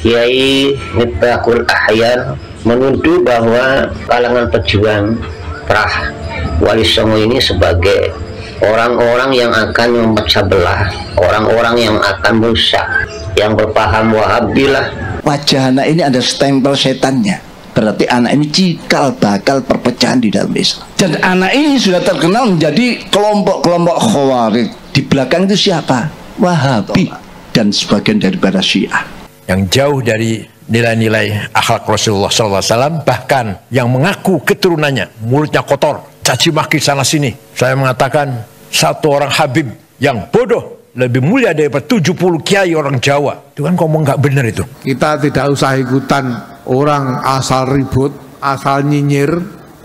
Kiai Miftahul Ahyan menuduh bahwa kalangan pejuang Prah Wali Songo ini sebagai orang-orang yang akan memecah belah, orang-orang yang akan merusak, yang berpaham Wahabi lah. Wajah anak ini ada stempel setannya, berarti anak ini cikal bakal perpecahan di dalam Islam. Dan anak ini sudah terkenal menjadi kelompok-kelompok Khawarij. Di belakang itu siapa? Wahabi dan sebagian daripada Syiah yang jauh dari nilai-nilai akhlak Rasulullah SAW, bahkan yang mengaku keturunannya mulutnya kotor, caci maki sana sini. Saya mengatakan satu orang Habib yang bodoh lebih mulia daripada 70 kiai orang Jawa. Itu kan ngomong nggak benar itu. Kita tidak usah ikutan orang asal ribut, asal nyinyir.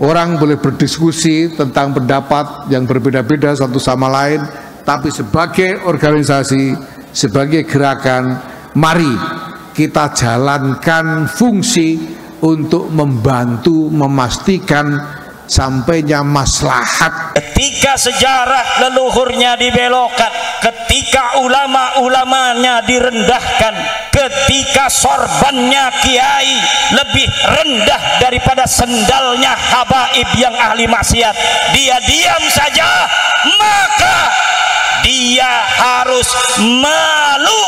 Orang boleh berdiskusi tentang pendapat yang berbeda-beda satu sama lain, tapi sebagai organisasi, sebagai gerakan, mari kita jalankan fungsi untuk membantu memastikan sampainya maslahat. Ketika sejarah leluhurnya dibelokkan, ketika ulama-ulamanya direndahkan, ketika sorbannya kiai lebih rendah daripada sendalnya habaib yang ahli maksiat, dia diam saja, maka dia harus malu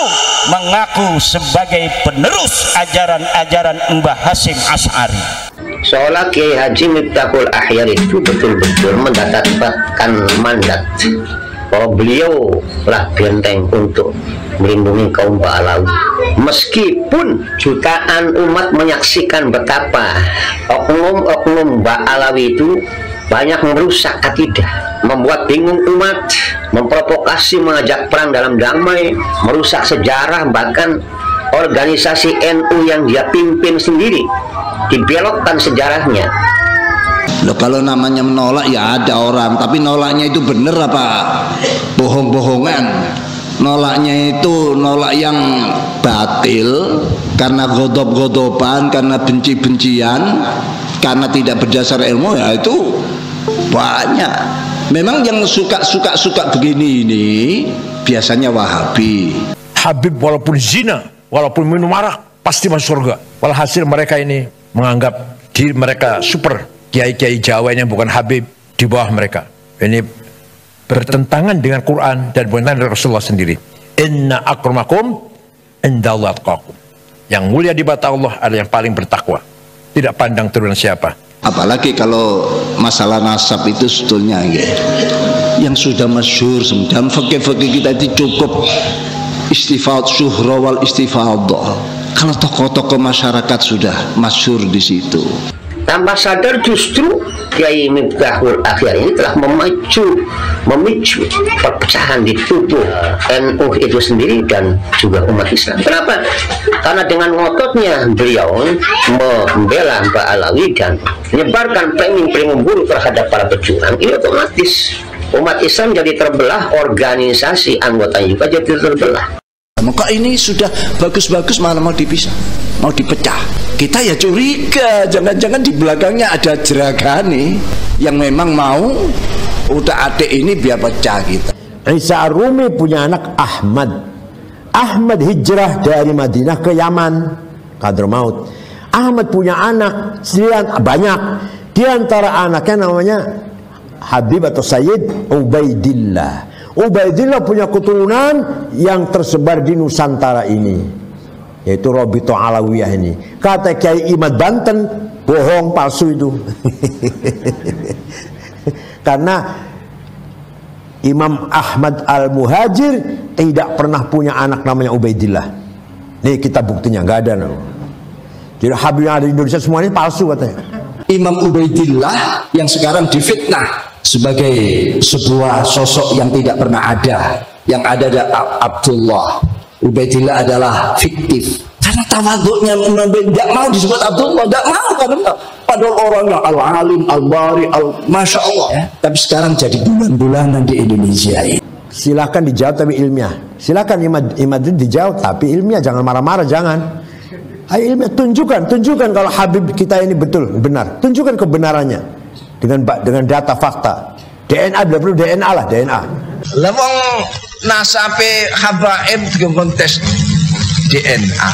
mengaku sebagai penerus ajaran-ajaran Mbah Hasyim Asy'ari. Seolah Kiai Haji Miftahul Ahyan itu betul-betul mendapatkan mandat bahwa beliau lah benteng untuk melindungi kaum Ba'alawi. Meskipun jutaan umat menyaksikan betapa oknum-oknum Ba'alawi itu banyak merusak akidah, membuat bingung umat, memprovokasi mengajak perang dalam damai, merusak sejarah, bahkan organisasi NU yang dia pimpin sendiri dibelokkan sejarahnya. Loh, kalau namanya menolak ya ada orang, tapi nolaknya itu bener apa bohong-bohongan? Nolaknya itu nolak yang batil karena godop-godopan, karena benci-bencian, karena tidak berdasar ilmu, ya itu banyak. Memang yang suka begini ini biasanya Wahabi. Habib walaupun zina, walaupun minum arak, pasti masuk surga. Walhasil mereka ini menganggap diri mereka super. Kiai-kiai Jawa yang bukan Habib di bawah mereka. Ini bertentangan dengan Quran dan bertentangan dengan Rasulullah sendiri. Inna akramakum indallahi atqakum. Yang mulia di mata Allah adalah yang paling bertakwa. Tidak pandang turunan siapa. Apalagi kalau masalah nasab itu sebetulnya ya, yang sudah masyhur dalam fikih-fikih kita itu cukup istifad syuhra wal istifadah. Kalau tokoh-tokoh masyarakat sudah masyhur di situ. Tanpa sadar justru Kiai Miftahul Ahyan ini telah memicu perpecahan di tubuh NU itu sendiri dan juga umat Islam. Kenapa? Karena dengan ngototnya beliau membela Mbak Alawi dan menyebarkan framing buruk terhadap para pejuang, ini otomatis umat Islam jadi terbelah, organisasi anggotanya juga jadi terbelah. Maka ini sudah bagus-bagus malah mau dipisah, mau dipecah. Kita ya curiga, jangan-jangan di belakangnya ada jeragani yang memang mau udah adik ini biar pecah kita. Isa Ar-Rumi punya anak Ahmad. Ahmad hijrah dari Madinah ke Yaman, Hadramaut. Ahmad punya anak banyak. Di antara anaknya namanya Habib atau Sayyid Ubaidillah. Ubaidillah punya keturunan yang tersebar di Nusantara ini, yaitu Robito Alawiyah ini. Kata Kiai Imad Banten, bohong, palsu itu. Karena Imam Ahmad Al-Muhajir tidak pernah punya anak namanya Ubaidillah. Nih kita buktinya, nggak ada. Jadi Habib yang ada di Indonesia semuanya palsu katanya. Imam Ubaidillah yang sekarang difitnah sebagai sebuah sosok yang tidak pernah ada. Yang ada Abdullah. Ubaidillah adalah fiktif. Karena tawaduknya tidak mau disebut Abdullah, tidak mau, karena padahal orangnya al-alim, al-bari, masya Allah ya. Tapi sekarang jadi bulan-bulanan di Indonesia ini. Silakan dijawab tapi ilmiah. Silakan Imad dijawab tapi ilmiah, jangan marah-marah, jangan. Ayo ilmiah, tunjukkan kalau Habib kita ini betul, benar. Tunjukkan kebenarannya dengan data fakta. DNA, bila perlu DNA lah, DNA. Lewong nasabe habaib dengan kontes DNA.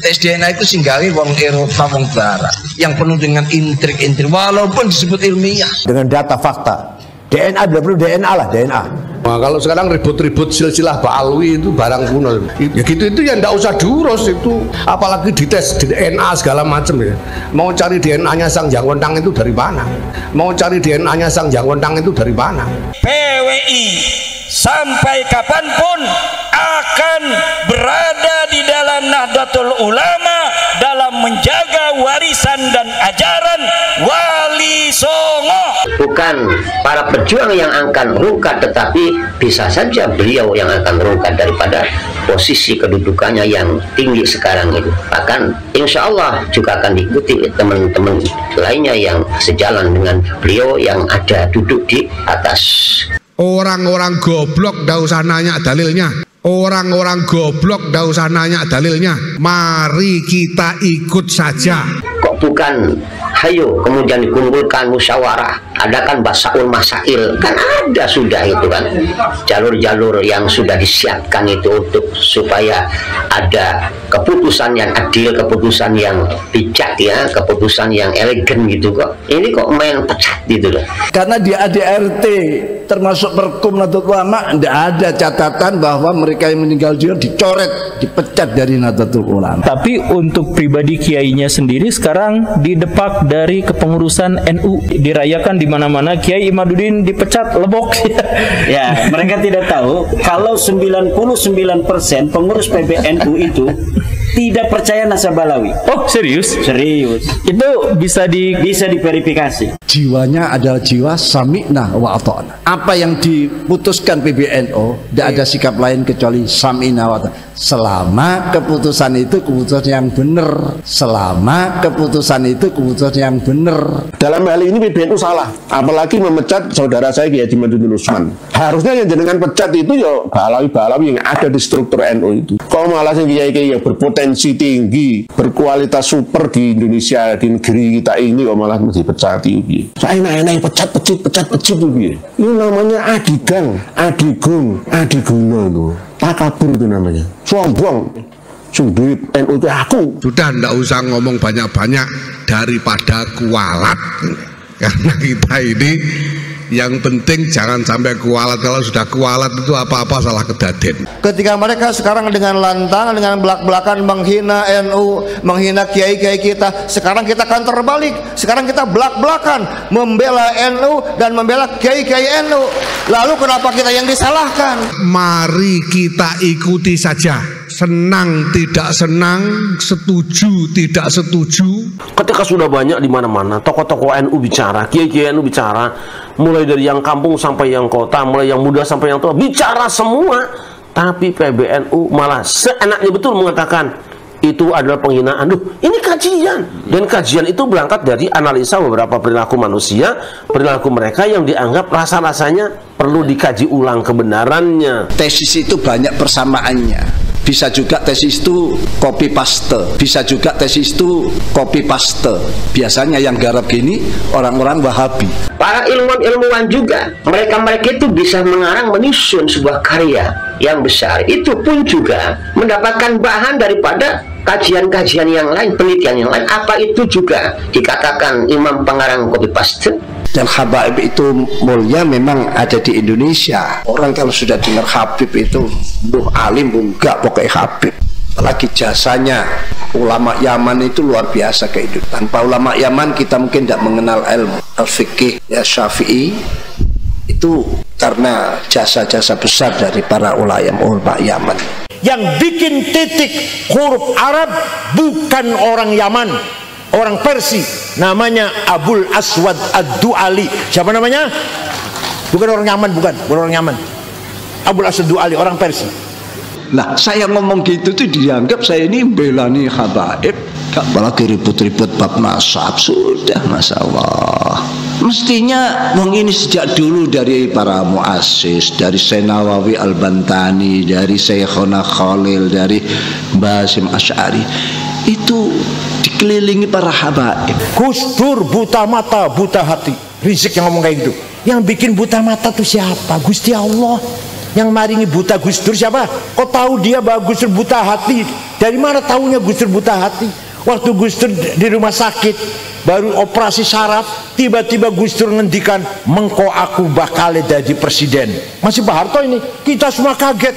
tes DNA itu singgawi wong Eropa, wong Barat yang penuh dengan intrik-intrik walaupun disebut ilmiah. Dengan data fakta. DNA tidak perlu DNA lah, DNA. Nah, kalau sekarang ribut-ribut silsilah Ba'alwi itu barang kuno. Ya gitu itu ya ndak usah diurus itu. Apalagi dites DNA segala macam ya. Mau cari DNA-nya Sang Hyang Wentang itu dari mana? Mau cari DNA-nya Sang Hyang Wentang itu dari mana? PWI sampai kapanpun akan berada di dalam Nahdlatul Ulama dalam menjaga warisan dan ajaran Wali Songo. Bukan para pejuang yang akan rungkat, tetapi bisa saja beliau yang akan rungkat daripada posisi kedudukannya yang tinggi sekarang itu. Bahkan insya Allah juga akan diikuti teman-teman lainnya yang sejalan dengan beliau yang ada duduk di atas. Orang-orang goblok ndak usah nanya dalilnya. Orang-orang goblok ndak usah nanya dalilnya. Mari kita ikut saja. Kok bukan hayo kemudian dikumpulkan musyawarah, adakan basaul masail, kan ada sudah itu kan jalur-jalur yang sudah disiapkan itu untuk supaya ada keputusan yang adil, keputusan yang bijak ya, keputusan yang elegan gitu. Kok ini kok main pecat gitu loh. Karena di ADRT termasuk Perkum Nahdlatul Ulama tidak ada catatan bahwa mereka yang meninggal dunia dicoret, dipecat dari Nahdlatul Ulama. Tapi untuk pribadi kiainya sendiri sekarang didepak dari kepengurusan NU, dirayakan di mana-mana Kiai Imaduddin dipecat lebok. Ya, mereka tidak tahu kalau 99% pengurus PBNU itu tidak percaya Nasabalawi. Oh, serius? Serius. Itu bisa diverifikasi. Jiwanya adalah jiwa sami'na wa ata'na. Apa yang diputuskan PBNU tidak ada sikap lain kecuali sami'na wa ata'na. Selama keputusan itu keputusan yang benar. Selama keputusan itu keputusan yang benar. Dalam hal ini PBNU salah, apalagi memecat saudara saya Kiai Haji Madudin Usman. Harusnya yang jenengan pecat itu ya Ba'alawi yang ada di struktur NU itu. Kok malah sing kiai-kiai yang berpotensi tinggi, berkualitas super di Indonesia, di negeri kita ini kok malah dipecati. Saya enak-enak pecat itu. Ini namanya adigang, adigung, adiguna itu. Takabur itu namanya. Sombong. Duit NU itu aku. Sudah ndak usah ngomong banyak-banyak daripada kualat. Karena kita ini yang penting jangan sampai kualat. Kalau sudah kualat itu apa-apa salah kedaden. Ketika mereka sekarang dengan lantang, dengan belak-belakan menghina NU, menghina kiai-kiai kita, sekarang kita akan terbalik. Sekarang kita belak-belakan membela NU dan membela kiai-kiai NU. Lalu kenapa kita yang disalahkan? Mari kita ikuti saja. Senang tidak senang, setuju tidak setuju. Ketika sudah banyak di mana-mana tokoh-tokoh NU bicara, kiai-kiai NU bicara, mulai dari yang kampung sampai yang kota, mulai yang muda sampai yang tua, bicara semua. Tapi PBNU malah seenaknya betul mengatakan itu adalah penghinaan. Duh, ini kajian. Dan kajian itu berangkat dari analisa beberapa perilaku manusia, perilaku mereka yang dianggap rasa-rasanya perlu dikaji ulang kebenarannya. Tesis itu banyak persamaannya. Bisa juga tesis itu copy paste, bisa juga tesis itu copy paste. Biasanya yang garap gini orang-orang Wahabi. Para ilmuwan juga, mereka itu bisa mengarang, menyusun sebuah karya yang besar. Itu pun juga mendapatkan bahan daripada kajian-kajian yang lain, penelitian yang lain. Apa itu juga dikatakan imam pengarang copy paste? Dan Habaib itu mulia memang ada di Indonesia. Orang kalau sudah dengar Habib itu alim enggak pokoknya Habib. Apalagi jasanya ulama Yaman itu luar biasa kehidupan. Tanpa ulama Yaman kita mungkin tidak mengenal ilmu al-fiqih ya Syafi'i. Itu karena jasa-jasa besar dari para ulama Yaman. Yang bikin titik huruf Arab bukan orang Yaman, orang Persia, namanya Abul Aswad Ad-Du'ali. Siapa namanya? Bukan orang Yaman, bukan orang Yaman. Abul Aswad Ad-Du'ali, orang Persia. Nah, saya ngomong gitu tuh dianggap saya ini belani Habaib. Apalagi ribut-ribut bab nasab, sudah Masya Allah. Mestinya ini sejak dulu dari para muassis, dari Syekh Nawawi Al-Bantani, dari Syekhona Khalil, dari Mbah Hasyim Asy'ari, itu dikelilingi para habaib. Gus Dur buta mata, buta hati. Rizik yang ngomong kayak gitu. Yang bikin buta mata itu siapa? Gusti Allah. Yang maringi buta Gus Dur siapa? Kok tahu dia bahwa Gus Dur buta hati? Dari mana tahunya Gus Dur buta hati? Waktu Gus Dur di rumah sakit baru operasi saraf, tiba-tiba Gus Dur ngendikan, mengko aku bakal jadi presiden. Masih Pak Harto ini, kita semua kaget.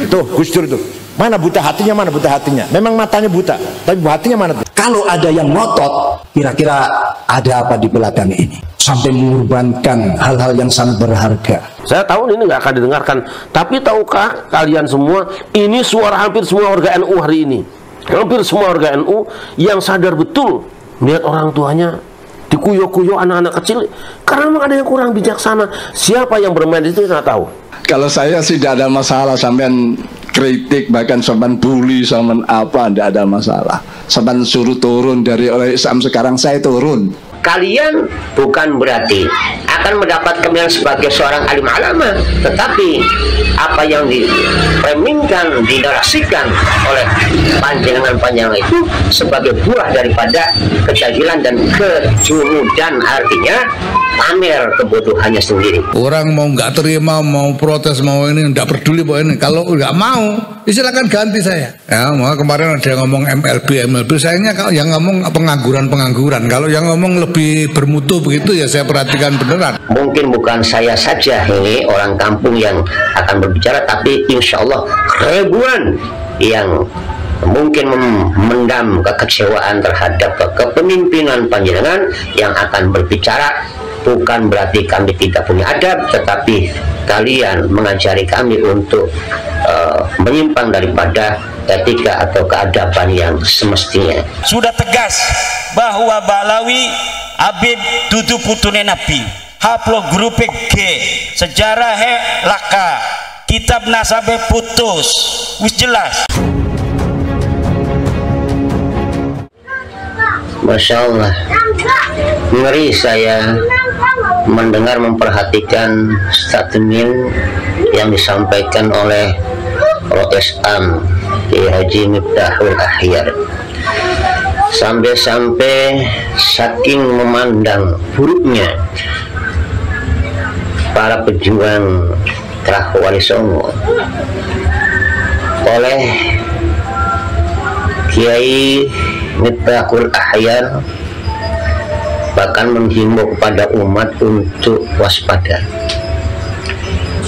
Tuh Gus Dur tuh, mana buta hatinya, mana buta hatinya? Memang matanya buta, tapi hatinya mana tuh? Kalau ada yang ngotot, kira-kira ada apa di belakang ini? Sampai mengorbankan hal-hal yang sangat berharga. Saya tahu ini nggak akan didengarkan, tapi tahukah kalian semua, ini suara hampir semua warga NU hari ini. Hampir semua warga NU yang sadar betul melihat orang tuanya dikuyo-kuyo anak-anak kecil, karena memang ada yang kurang bijaksana. Siapa yang bermain itu saya tahu. Kalau saya sih tidak ada masalah, sampean kritik, bahkan sampean bully, sampean apa, tidak ada masalah. Sampean suruh turun dari oleh Islam, sekarang saya turun. Kalian bukan berarti akan mendapat kemuliaan sebagai seorang alim alama, tetapi apa yang diperminkan, dinarasikan oleh panjangan-panjangan itu sebagai buah daripada kejahilan dan kejumudan, artinya pamer kebutuhannya sendiri. Orang mau nggak terima, mau protes, mau ini nggak peduli bahwa ini. Kalau nggak mau, silakan ganti saya. Ya, maka kemarin ada yang ngomong MLB, sayangnya kalau yang ngomong pengangguran. Kalau yang ngomong lebih bermutu begitu ya saya perhatikan beneran. Mungkin bukan saya saja ini orang kampung yang akan berbicara, tapi insya Allah ribuan yang mungkin memendam kekecewaan terhadap kepemimpinan panjenengan yang akan berbicara. Bukan berarti kami tidak punya adab, tetapi kalian mengajari kami untuk menyimpang daripada etika atau keadaban yang semestinya. Sudah tegas bahwa Balawi Habib dudu putune Nabi, haplo grupe G, sejarah he laka, kitab nasabe putus, wis jelas. Masya Allah, ngeri saya mendengar, memperhatikan statement yang disampaikan oleh Ro'esam Kiai Haji Miftahul Ahyar. Sampai-sampai saking memandang buruknya para pejuang Trah Wali Songo oleh Kiai Miftahul Ahyar, bahkan menghimbau kepada umat untuk waspada,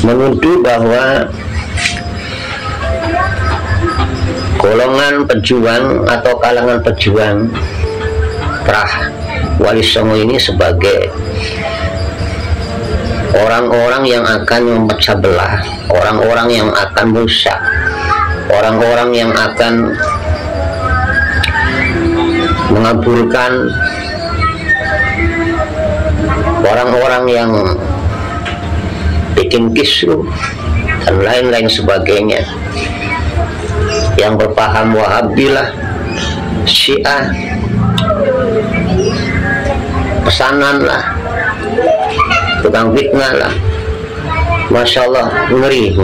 menuduh bahwa golongan pejuang atau kalangan pejuang Trah Wali Songo ini sebagai orang-orang yang akan memecah belah, orang-orang yang akan merusak, orang-orang yang akan mengaburkan, orang-orang yang bikin kisruh dan lain-lain sebagainya, yang berpaham Wahabilah, Syiah, pesanan lah, tukang fitnah lah. Masya Allah, ngeri.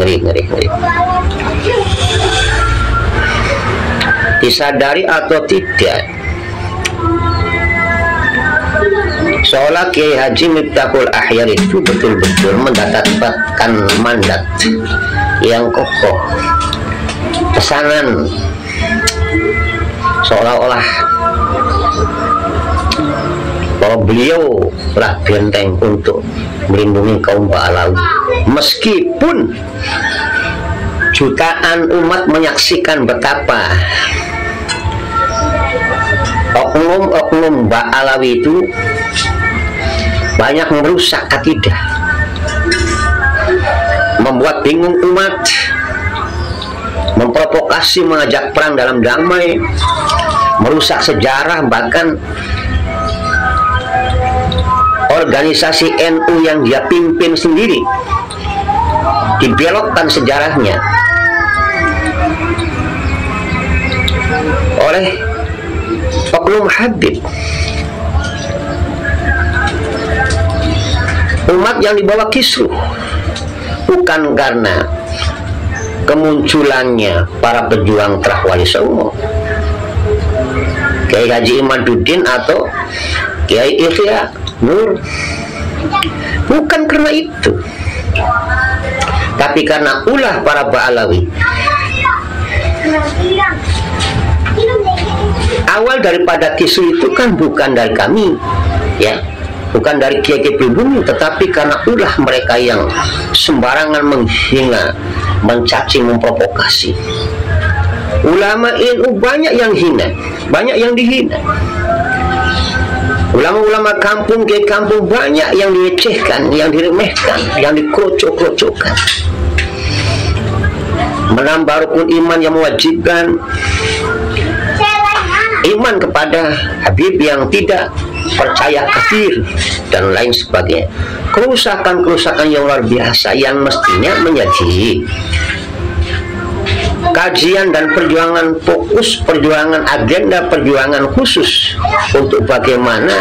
Disadari atau tidak, seolah Kiai Haji Miftahul Ahyar itu betul-betul mendapatkan mandat yang kokoh, pesanan seolah-olah bahwa beliau lah benteng untuk melindungi kaum Ba'alawi, meskipun jutaan umat menyaksikan betapa oknum-oknum Ba'alawi itu banyak merusak akidah, membuat bingung umat, memprovokasi mengajak perang dalam damai, merusak sejarah, bahkan organisasi NU yang dia pimpin sendiri dibelokkan sejarahnya oleh oknum Habib. Umat yang dibawa kisruh bukan karena kemunculannya para pejuang Trah Wali Songo, Kiai Haji Imaduddin atau Kiai Ihya Nur, bukan karena itu, tapi karena ulah para Ba'alawi. Awal daripada kisru itu kan bukan dari kami, ya, bukan dari kiai-kiai pribumi, tetapi karena ulah mereka yang sembarangan menghina, mencaci, memprovokasi. Ulama NU banyak yang hina, banyak yang dihina. Ulama-ulama kampung, kiai kampung banyak yang dilecehkan, yang diremehkan, yang dikrocok-krocokkan. Menambah rukun iman yang mewajibkan iman kepada Habib yang tidak percaya kafir dan lain sebagainya. Kerusakan-kerusakan yang luar biasa yang mestinya menjadi kajian dan perjuangan fokus, perjuangan agenda, perjuangan khusus untuk bagaimana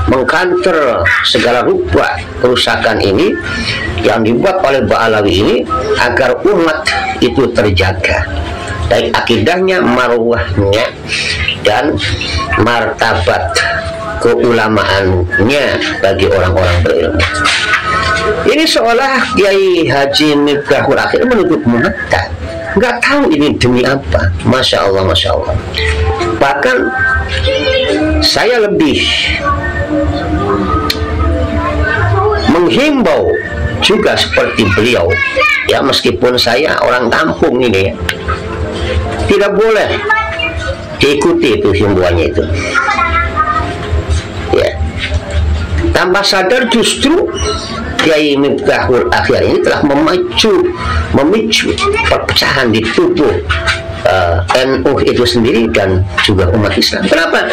mengkanter segala rupa kerusakan ini yang dibuat oleh Ba'alawi ini agar umat itu terjaga, baik akidahnya, marwahnya, dan martabat keulamaannya bagi orang-orang berilmu. Ini seolah Kiai Haji Miftahul Akhir menutup mata, nggak tahu ini demi apa. Masya Allah, Masya Allah. Bahkan saya lebih menghimbau juga seperti beliau, ya, meskipun saya orang kampung ini, ya, tidak boleh diikuti itu himbauannya itu, ya. Tanpa sadar justru Kiai Miftahul Akhir ini telah memicu perpecahan di tubuh NU itu sendiri dan juga umat Islam. Kenapa?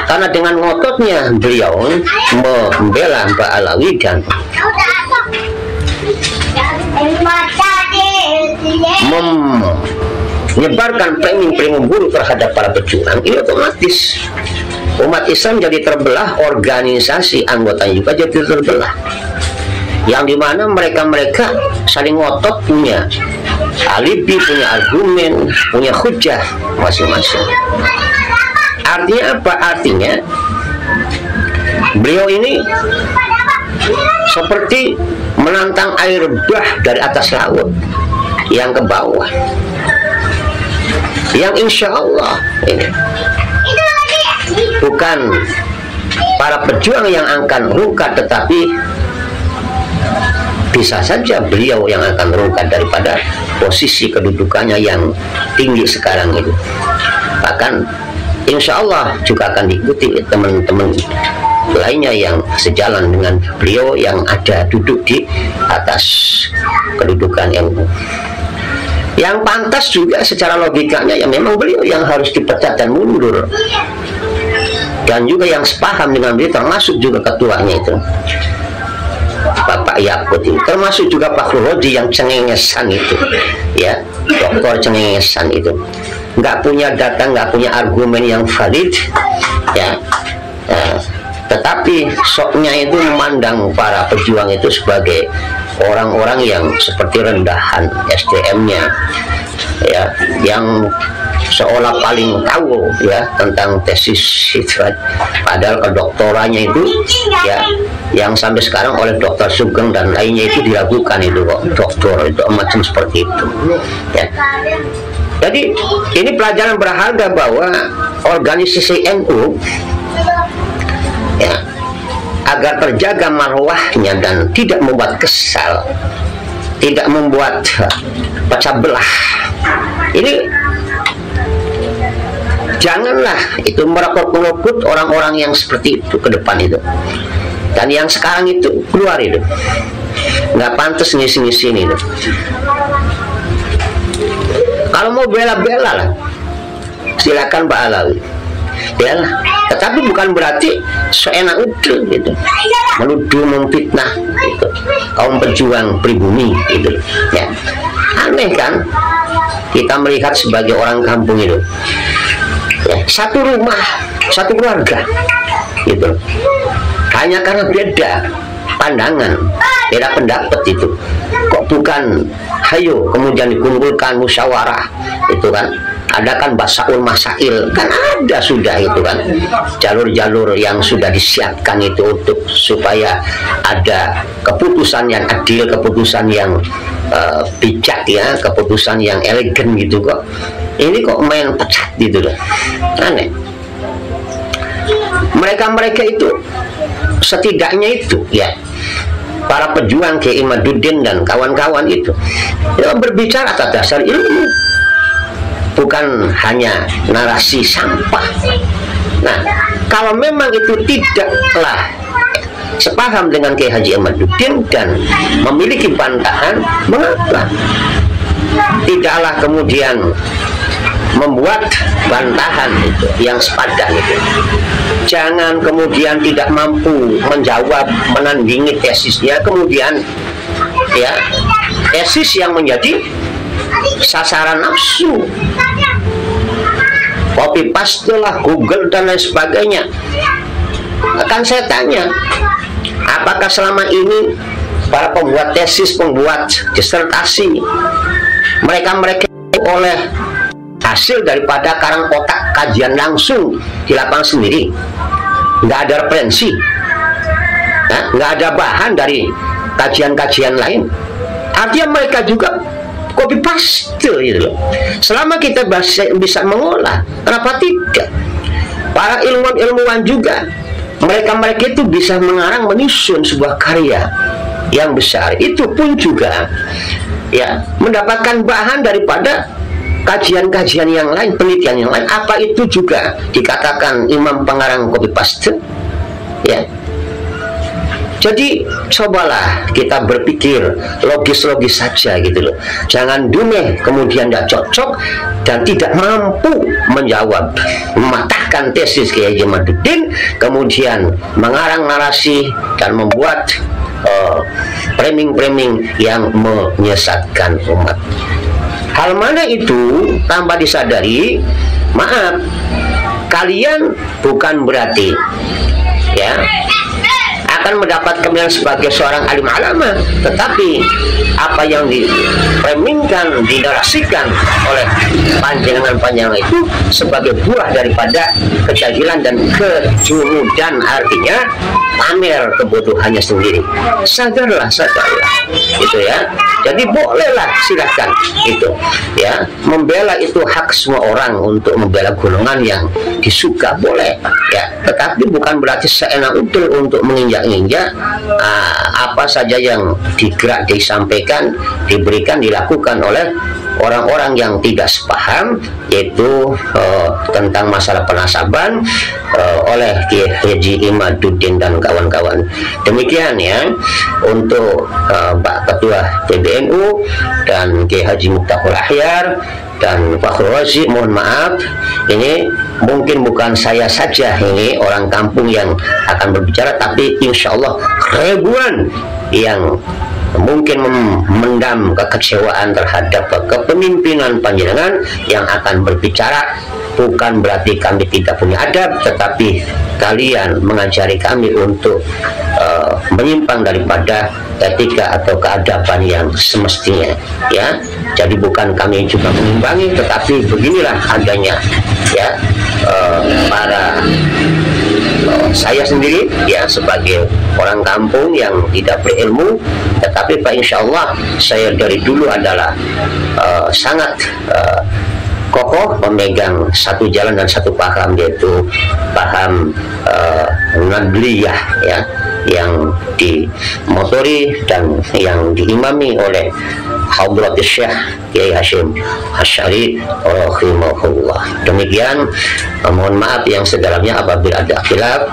Karena dengan ngototnya beliau membela Ba'alawi dan menyebarkan framing buruk terhadap para pejuang, ini otomatis umat Islam jadi terbelah, organisasi anggotanya juga jadi terbelah, yang dimana mereka saling ngotot, punya alibi, punya argumen, punya hujah masing-masing. Artinya apa? Artinya beliau ini seperti menantang air bah dari atas laut yang ke bawah, yang insya Allah ini bukan para pejuang yang akan rungkat, tetapi bisa saja beliau yang akan rungkat daripada posisi kedudukannya yang tinggi sekarang itu. Bahkan insya Allah juga akan diikuti teman-teman lainnya yang sejalan dengan beliau yang ada duduk di atas kedudukan NU. Yang pantas juga secara logikanya ya memang beliau yang harus dipecat dan mundur, dan juga yang sepaham dengan beliau termasuk juga ketuanya itu Bapak Yakut itu, termasuk juga Pak Roji yang cengengesan itu, ya, dokter cengengesan itu, nggak punya data, nggak punya argumen yang valid, ya, tetapi soknya itu memandang para pejuang itu sebagai orang-orang yang seperti rendahan SDM-nya, ya, yang seolah paling tahu, ya, tentang tesis itu, padahal kedoktorannya itu, ya, yang sampai sekarang oleh Dr. Sugeng dan lainnya itu diragukan itu kok doktor itu macam seperti itu, ya. Jadi ini pelajaran berharga bahwa organisasi NU, ya, agar terjaga marwahnya dan tidak membuat kesal, tidak membuat pecah belah, ini janganlah itu merekrut orang-orang yang seperti itu ke depan itu. Dan yang sekarang itu keluar itu, nggak pantas ngisi-ngisi itu. Kalau mau bela-bela lah, silakan Ba'alawi, bela. Tetapi bukan berarti seenak itu gitu, menuduh, memfitnah gitu kaum pejuang pribumi gitu, ya. Aneh kan kita melihat sebagai orang kampung itu, ya, satu rumah, satu keluarga gitu, hanya karena beda pandangan, beda pendapat itu, kok bukan hayo kemudian dikumpulkan musyawarah itu kan, adakan basaul masail, kan ada sudah itu kan, jalur-jalur yang sudah disiapkan itu untuk supaya ada keputusan yang adil, keputusan yang bijak ya, keputusan yang elegan gitu kok. Ini kok main pecat gitu loh, aneh. Mereka itu setidaknya itu ya, para pejuang Kiai Imaduddin dan kawan-kawan itu ya, berbicara atas dasar ilmu, bukan hanya narasi sampah. Nah, kalau memang itu tidaklah sepaham dengan Kiai Haji Imaduddin dan memiliki bantahan, mengapa tidaklah kemudian membuat bantahan itu yang sepadan itu. Jangan kemudian tidak mampu menjawab, menandingi tesisnya, kemudian ya tesis yang menjadi sasaran nafsu, copy paste lah, Google dan lain sebagainya. Akan saya tanya, apakah selama ini para pembuat tesis, pembuat disertasi, mereka oleh hasil daripada karang kotak kajian langsung di lapangan sendiri, nggak ada referensi, nggak ada bahan dari kajian-kajian lain, artinya mereka juga copy paste gitu loh. Selama kita bisa mengolah, kenapa tidak? Para ilmuwan juga, mereka itu bisa mengarang, menyusun sebuah karya yang besar, itu pun juga ya mendapatkan bahan daripada kajian-kajian yang lain, penelitian yang lain. Apa itu juga dikatakan imam pengarang copy paste ya? Jadi cobalah kita berpikir logis-logis saja gitu loh. Jangan dumeh kemudian tidak cocok dan tidak mampu menjawab, mematahkan tesis Kiai Haji Imaduddin, kemudian mengarang narasi dan membuat framing-framing yang menyesatkan umat. Hal mana itu tanpa disadari, maaf, kalian bukan berarti ya akan mendapat kemuliaan sebagai seorang alim alama, tetapi apa yang diframingkan, dinarasikan oleh panjangan-panjangan itu sebagai buah daripada kejahilan dan kejumudan, artinya pamer kebutuhannya sendiri. Sadarlah itu ya. Jadi bolehlah, silahkan itu ya, membela itu hak semua orang untuk membela golongan yang disuka, boleh ya, tetapi bukan berarti seenak udel untuk menginjak-injak apa saja yang disampaikan, diberikan, dilakukan oleh orang-orang yang tidak sepaham, yaitu tentang masalah penasaban oleh Kiai Haji Imaduddin dan kawan-kawan. Demikian ya untuk Pak Ketua PBNU dan Kiai Haji Miftahul Ahyar dan Pak Razi. Mohon maaf, ini mungkin bukan saya saja ini orang kampung yang akan berbicara, tapi insya Allah ribuan yang mungkin memendam kekecewaan terhadap kepemimpinan panjenengan yang akan berbicara. Bukan berarti kami tidak punya adab, tetapi kalian mengajari kami untuk menyimpang daripada etika atau keadaban yang semestinya ya. Jadi bukan kami juga mengimbangi, tetapi beginilah adanya ya para saya sendiri ya sebagai orang kampung yang tidak berilmu, tetapi Pak insya Allah saya dari dulu adalah sangat kokoh memegang satu jalan dan satu paham, yaitu paham Nadliyah ya, yang dimotori dan yang diimami oleh Hadratus Syekh Kiai Hasyim Asy'ari rahimahullah. Demikian, mohon maaf yang sedalamnya apabila ada khilaf.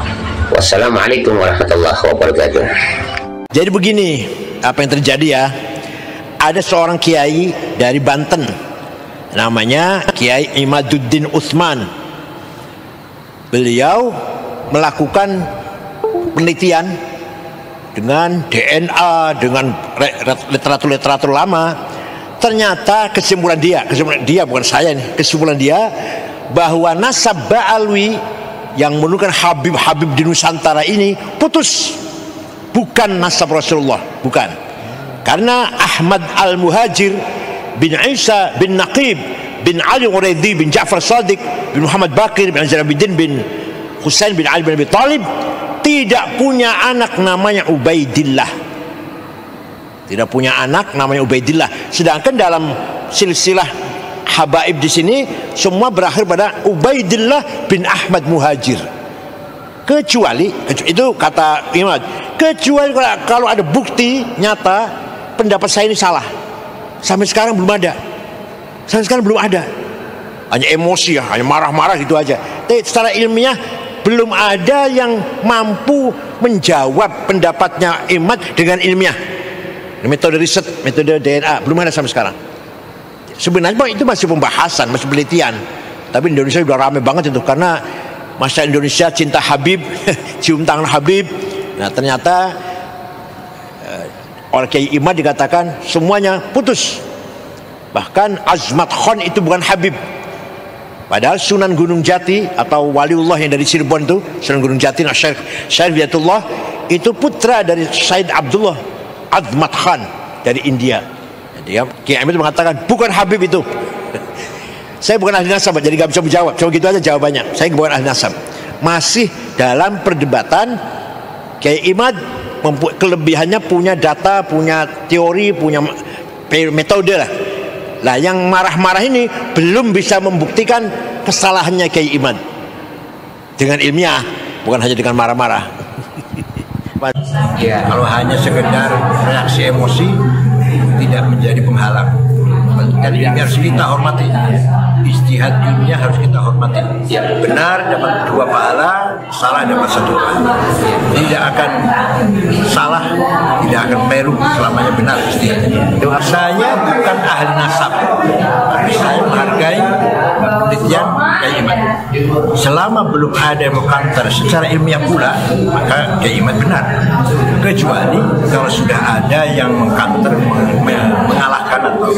Wassalamualaikum warahmatullahi wabarakatuh. Jadi begini apa yang terjadi ya, ada seorang kiai dari Banten namanya Kiai Imaduddin Utsman. Beliau melakukan penelitian dengan DNA, dengan literatur lama. Ternyata kesimpulan dia bukan saya nih, kesimpulan dia bahwa nasab Ba'alwi yang menurunkan Habib di Nusantara ini putus, bukan nasab Rasulullah, bukan. Karena Ahmad Al-Muhajir bin Isa bin Naqib bin Ali Uraidi bin Ja'far Shadiq bin Muhammad Baqir bin Zainuddin bin Husain bin Ali bin Abi Thalib tidak punya anak namanya Ubaidillah. Tidak punya anak namanya Ubaidillah. Sedangkan dalam silsilah habaib di sini semua berakhir pada Ubaidillah bin Ahmad Muhajir. Kecuali itu kata Imam, kecuali kalau ada bukti nyata pendapat saya ini salah. Sampai sekarang belum ada. Sampai sekarang belum ada. Hanya emosi ya, hanya marah-marah gitu aja. Tapi secara ilmiah belum ada yang mampu menjawab pendapatnya Imad dengan ilmiah. Metode riset, metode DNA belum ada sampai sekarang. Sebenarnya itu masih pembahasan, masih penelitian. Tapi Indonesia udah rame banget itu karena masyarakat Indonesia cinta Habib, cium tangan Habib. Nah ternyata oleh Kiai Imad dikatakan semuanya putus. Bahkan Azmat Khan itu bukan Habib. Padahal Sunan Gunung Jati atau waliullah yang dari Cirebon itu, Sunan Gunung Jati Syekh Wilayatullah itu putra dari Said Abdullah Azmat Khan dari India. Jadi Kiai Imad mengatakan bukan Habib itu. Saya bukan ahli nasab, jadi gak bisa menjawab. Cuma gitu aja jawabannya. Saya bukan ahli nasab. Masih dalam perdebatan. Kiai Imad kelebihannya punya data, punya teori, punya metode lah. Lah yang marah-marah ini belum bisa membuktikan kesalahannya Kiai Imad dengan ilmiah, bukan hanya dengan marah-marah. Ya, kalau hanya sekedar reaksi emosi tidak menjadi penghalang. Dan ini harus kita hormati. Ijtihad ilmiah harus kita hormati. Benar dapat 2 pahala, salah dapat 1 pahala. Tidak akan salah, tidak akan keliru selamanya benar ijtihadnya. Saya bukan ahli nasab, tapi saya menghargai penelitian Kiai Imad. Selama belum ada yang mengkantar secara ilmiah pula, maka Kiai Imad benar. Kecuali kalau sudah ada yang mengkantar, mengalahkan atau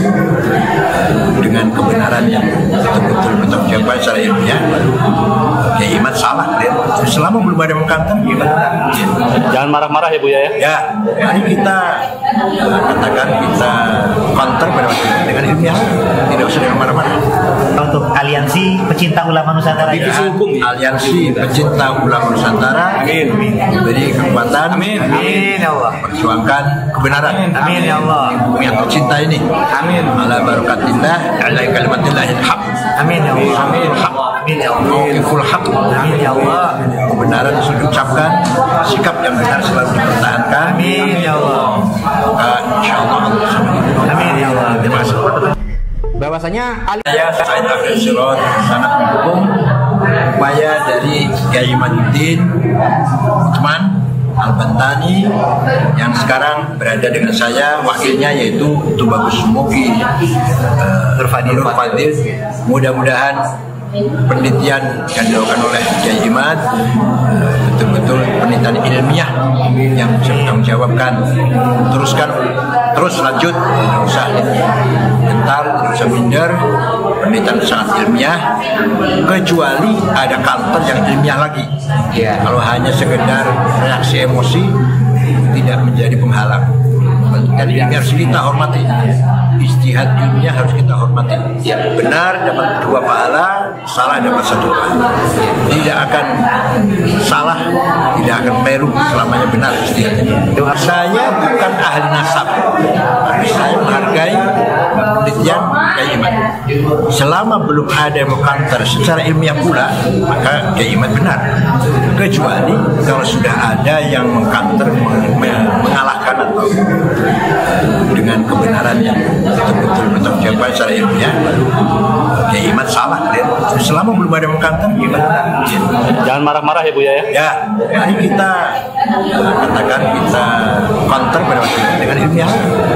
dengan kebenaran yang betul-betul bertanggung jawab secara ilmiah, Kiai Imad salah. Selama belum ada yang mengkantar, Jangan marah-marah ya Bu ya. Ya, mari kita katakan kita counter pada waktu itu dengan ilmiah, tidak usah dengan marah-marah. Untuk Aliansi Pecinta Ulama Nusantara, Aliansi Pecinta Ulama Nusantara, amin, beri kekuatan, amin, amin ya Allah, perjuangkan kebenaran, amin ya Allah, bumi yang tercinta ini, amin, ala barakatillah, ala kalimatillahil haq, amin ya Allah, amin, haq, amin ya Allah, mauqiful haq, amin ya Allah, kebenaran sudah diucapkan, sikap yang benar selalu dipertahankan, amin ya Allah, insyaallah, amin ya Allah. Terima kasih. Bahwasanya Saya Said Abdul Sirot sangat mendukung upaya dari Kiai Imaduddin Utsman Al-Bantani yang sekarang berada dengan saya, wakilnya yaitu Tubagus Muki Nur Fadil. Mudah-mudahan penelitian yang dilakukan oleh Kiai Imad betul-betul penelitian ilmiah yang bisa bertanggung jawabkan. Terus lanjut, tidak usah gentar, tidak usah minder. Penelitian sangat ilmiah, kecuali ada counter yang ilmiah lagi. Kalau hanya sekedar reaksi emosi tidak menjadi penghalang. Dan ini harus kita hormati. Ijtihad ilmiah harus kita hormati. Benar dapat 2 pahala, salah dapat 1 pahala. Tidak akan salah, tidak akan keliru selamanya benar ijtihadnya. Saya bukan ahli nasab, tapi saya menghargai penelitian Kiai Imad. Selama belum ada yang mengkantar secara ilmiah pula, maka Kiai Imad benar. Kecuali kalau sudah ada yang mengkantar, mengalahkan atau dengan kebenaran yang betul-betul bertanggung jawab secara ilmiah, Kiai Imad salah. Selama belum ada yang mengkantar, Jangan marah-marah ya Bu ya. Ya, mari kita katakan kita counter pada waktu itu dengan ilmiah,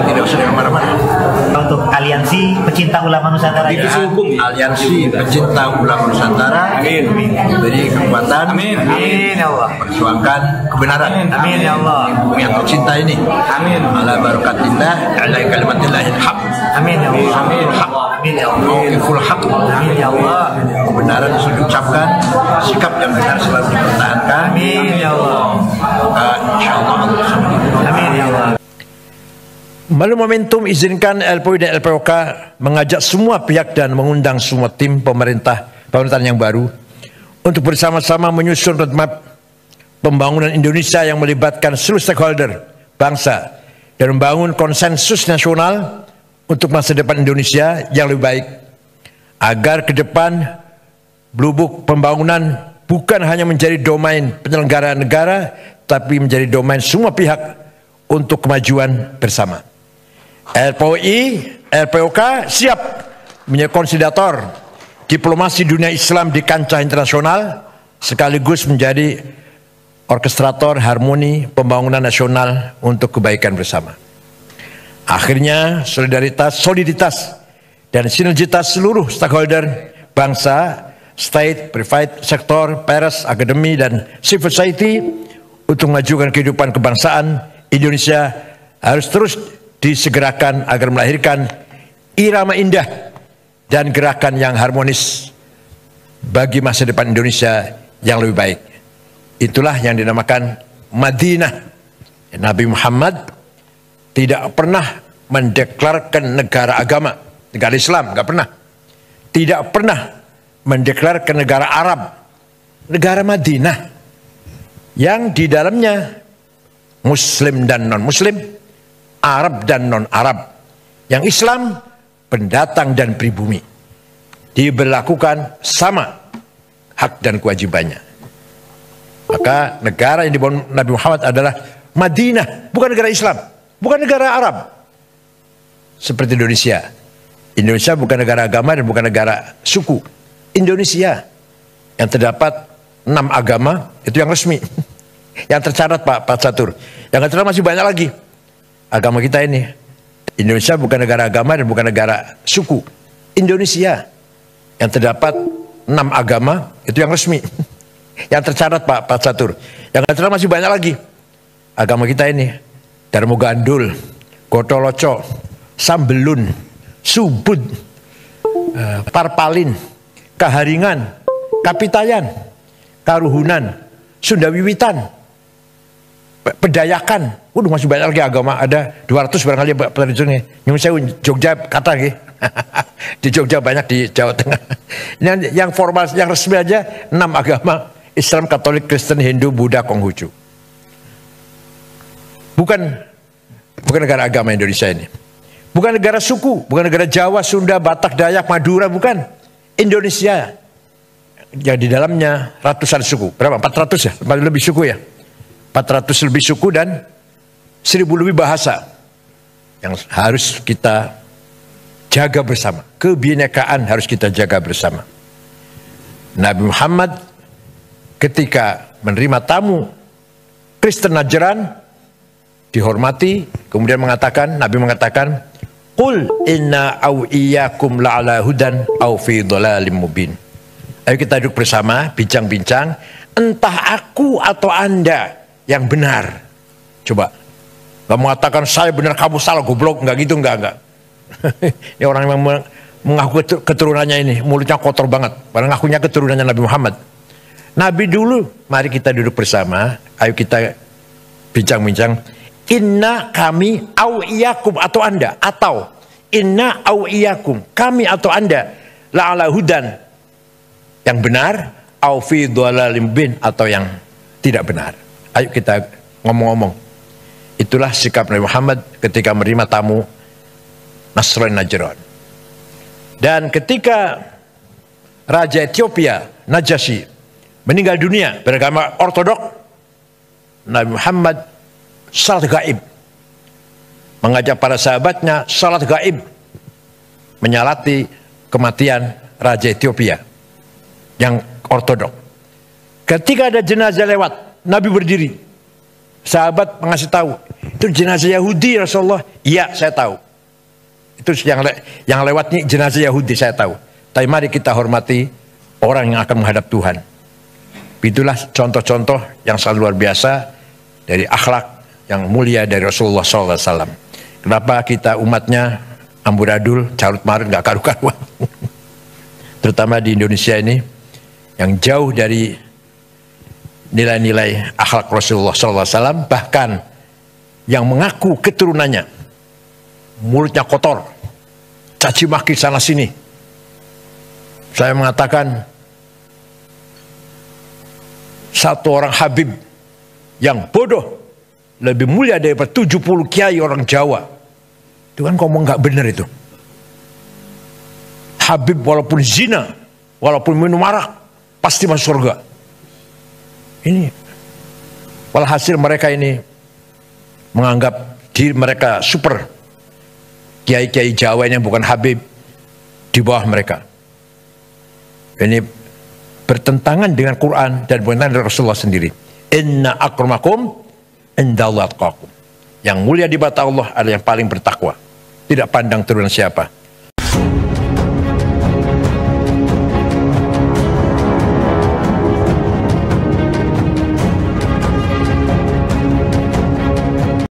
tidak usah dengan marah-marah. untuk Aliansi Pecinta Ulama Nusantara, Aliansi Pecinta Ulama Nusantara, amin, beri kekuatan, amin, amin ya Allah, perjuangkan kebenaran, amin ya Allah, bumi yang tercinta ini, amin, ala barakatillah, ala kalimatillahil haq, amin ya Allah, amin, haq, amin ya Allah, mauqiful haq, amin ya Allah, kebenaran sudah diucapkan, sikap yang benar selalu dipertahankan, amin ya Allah, insyaallah, amin ya Allah. Melalui momentum izinkan LPOI dan LPOK mengajak semua pihak dan mengundang semua tim pemerintahan yang baru untuk bersama-sama menyusun roadmap pembangunan Indonesia yang melibatkan seluruh stakeholder bangsa dan membangun konsensus nasional untuk masa depan Indonesia yang lebih baik, agar ke depan Blue pembangunan bukan hanya menjadi domain penyelenggara negara, tapi menjadi domain semua pihak untuk kemajuan bersama. LPOI, LPOK siap menjadi konsolidator diplomasi dunia Islam di kancah internasional, sekaligus menjadi orkestrator harmoni pembangunan nasional untuk kebaikan bersama. Akhirnya soliditas dan sinergitas seluruh stakeholder bangsa, state, private sektor, pers, akademi, dan civil society untuk mengajukan kehidupan kebangsaan Indonesia harus terus disegerakan agar melahirkan irama indah dan gerakan yang harmonis bagi masa depan Indonesia yang lebih baik. Itulah yang dinamakan Madinah. Nabi Muhammad tidak pernah mendeklarkan negara agama, negara Islam, nggak pernah. Tidak pernah mendeklarkan negara Arab, negara Madinah, yang di dalamnya Muslim dan non-Muslim, Arab dan non-Arab, yang Islam pendatang dan pribumi, diberlakukan sama hak dan kewajibannya. Maka negara yang dibangun Nabi Muhammad adalah Madinah, bukan negara Islam, bukan negara Arab. Seperti Indonesia. Indonesia bukan negara agama dan bukan negara suku. Indonesia yang terdapat 6 agama, itu yang resmi. Yang tercatat Pak Catur. Yang tercatat masih banyak lagi. Agama kita ini. Indonesia bukan negara agama dan bukan negara suku. Indonesia yang terdapat 6 agama, itu yang resmi. Yang tercatat Pak Catur. Yang tercatat masih banyak lagi. Agama kita ini. Darmo Gandul, Gotoloco, Sambelun, Subud, Parpalin, Kaharingan, Kapitayan, Karuhunan, Sunda Wiwitan, Pedayakan. Waduh, masih banyak lagi agama, ada 200 barangkali Pak Presiden. Nyuwun sewu Jogja kata nggih. Di Jogja banyak, di Jawa Tengah. Yang formal, yang resmi aja 6 agama: Islam, Katolik, Kristen, Hindu, Buddha, Konghucu. Bukan negara agama Indonesia ini. Bukan negara suku, bukan negara Jawa, Sunda, Batak, Dayak, Madura, bukan. Indonesia yang di dalamnya ratusan suku. Berapa? 400 ya? Lebih suku ya? 400 lebih suku dan 1000 lebih bahasa yang harus kita jaga bersama. Kebinekaan harus kita jaga bersama. Nabi Muhammad ketika menerima tamu Kristen Najran dihormati, kemudian Nabi mengatakan, "Qul inna aw iyyakum la'ala hudan aw fi dhalalim mubin." Ayo kita duduk bersama, bincang-bincang, entah aku atau Anda yang benar. Coba, gak mengatakan saya benar kamu salah, goblok, enggak gitu, enggak. Ini orang yang mengaku keturunannya ini, mulutnya kotor banget, padahal ngakunya keturunannya Nabi Muhammad. Nabi dulu, mari kita duduk bersama, ayo kita bincang-bincang. Inna kami au iyakum atau Anda, atau inna au iyakum kami atau Anda la'ala hudan yang benar, au fi dhalalim bin atau yang tidak benar. Ayo kita ngomong-ngomong. Itulah sikap Nabi Muhammad ketika menerima tamu Nasrani Najran. Dan ketika Raja Ethiopia Najasyi meninggal dunia beragama ortodok, Nabi Muhammad salat gaib, mengajak para sahabatnya salat gaib, menyalati kematian Raja Ethiopia yang ortodok. Ketika ada jenazah lewat, Nabi berdiri, sahabat mengasih tahu, itu jenazah Yahudi Rasulullah. Iya, saya tahu. Itu yang lewat ini jenazah Yahudi, saya tahu. Tapi mari kita hormati orang yang akan menghadap Tuhan. Itulah contoh-contoh yang sangat luar biasa dari akhlak yang mulia dari Rasulullah SAW. Kenapa kita umatnya amburadul, carut marut, gak karu-karuan. Terutama di Indonesia ini, yang jauh dari nilai-nilai akhlak Rasulullah SAW, bahkan yang mengaku keturunannya mulutnya kotor, caci maki sana sini. Saya mengatakan satu orang Habib yang bodoh lebih mulia daripada 70 kiai orang Jawa. Itu kan ngomong nggak benar itu. Habib walaupun zina, walaupun minum arak, pasti masuk surga. Ini walhasil mereka ini menganggap diri mereka super. Kiai-kiai Jawa yang bukan Habib di bawah mereka. Ini bertentangan dengan Quran dan bertentangan dengan Rasulullah sendiri. Inna akramakum indallahi atqakum. Yang mulia di mata Allah adalah yang paling bertakwa. Tidak pandang turunan siapa.